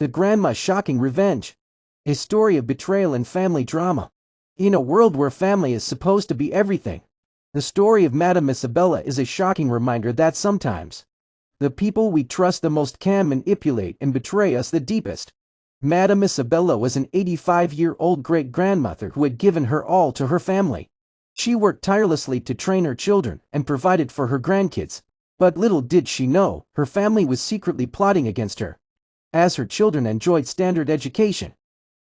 The Grandma's Shocking Revenge. A story of betrayal and family drama. In a world where family is supposed to be everything, the story of Madame Isabella is a shocking reminder that sometimes the people we trust the most can manipulate and betray us the deepest. Madame Isabella was an 85-year-old great-grandmother who had given her all to her family. She worked tirelessly to train her children and provided for her grandkids, but little did she know, her family was secretly plotting against her. As her children enjoyed standard education,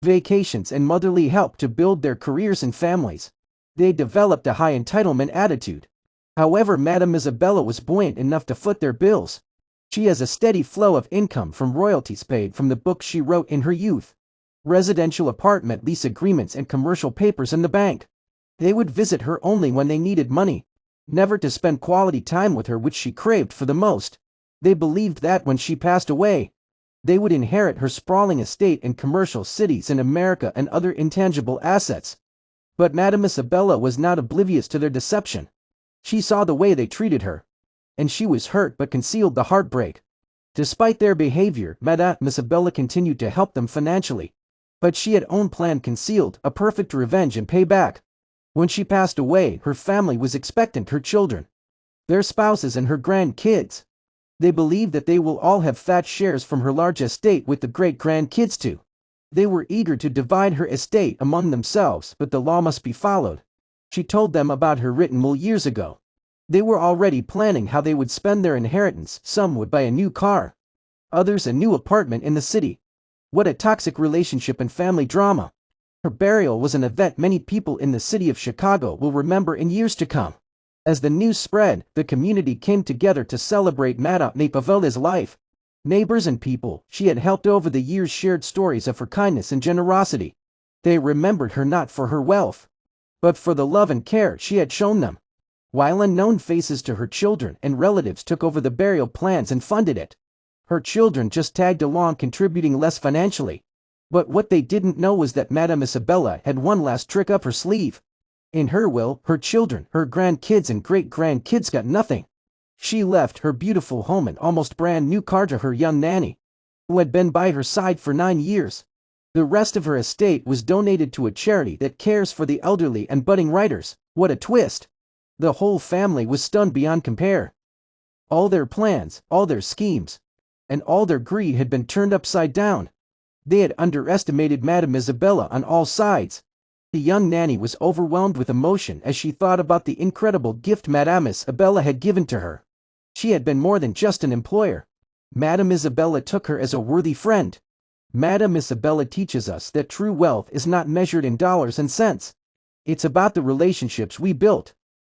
vacations and motherly help to build their careers and families, they developed a high entitlement attitude. However, Madame Isabella was buoyant enough to foot their bills. She has a steady flow of income from royalties paid from the books she wrote in her youth, residential apartment lease agreements and commercial papers in the bank. They would visit her only when they needed money, never to spend quality time with her, which she craved for the most. They believed that when she passed away, they would inherit her sprawling estate and commercial cities in America and other intangible assets. But Madame Isabella was not oblivious to their deception. She saw the way they treated her, and she was hurt but concealed the heartbreak. Despite their behavior, Madame Isabella continued to help them financially. But she had own plan concealed, a perfect revenge and payback. When she passed away, her family was expectant, her children, their spouses and her grandkids. They believed that they will all have fat shares from her large estate, with the great-grandkids too. They were eager to divide her estate among themselves, but the law must be followed. She told them about her written will years ago. They were already planning how they would spend their inheritance. Some would buy a new car, others a new apartment in the city. What a toxic relationship and family drama. Her burial was an event many people in the city of Chicago will remember in years to come. As the news spread, the community came together to celebrate Madame Isabella's life. Neighbors and people she had helped over the years shared stories of her kindness and generosity. They remembered her not for her wealth, but for the love and care she had shown them. While unknown faces to her children and relatives took over the burial plans and funded it, her children just tagged along, contributing less financially. But what they didn't know was that Madame Isabella had one last trick up her sleeve. In her will, her children, her grandkids and great-grandkids got nothing. She left her beautiful home and almost brand new car to her young nanny, who had been by her side for 9 years. The rest of her estate was donated to a charity that cares for the elderly and budding writers. What a twist! The whole family was stunned beyond compare. All their plans, all their schemes, and all their greed had been turned upside down. They had underestimated Madame Isabella on all sides. The young nanny was overwhelmed with emotion as she thought about the incredible gift Madame Isabella had given to her. She had been more than just an employer. Madame Isabella took her as a worthy friend. Madame Isabella teaches us that true wealth is not measured in dollars and cents. It's about the relationships we built,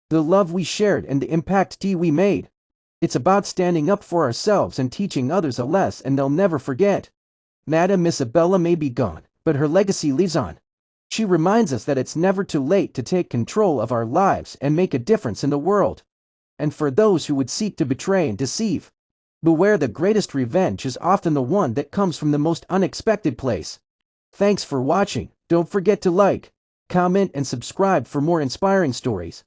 the love we shared and the impact we made. It's about standing up for ourselves and teaching others a lesson they'll never forget. Madame Isabella may be gone, but her legacy lives on. She reminds us that it's never too late to take control of our lives and make a difference in the world. And for those who would seek to betray and deceive, beware, the greatest revenge is often the one that comes from the most unexpected place. Thanks for watching. Don't forget to like, comment and subscribe for more inspiring stories.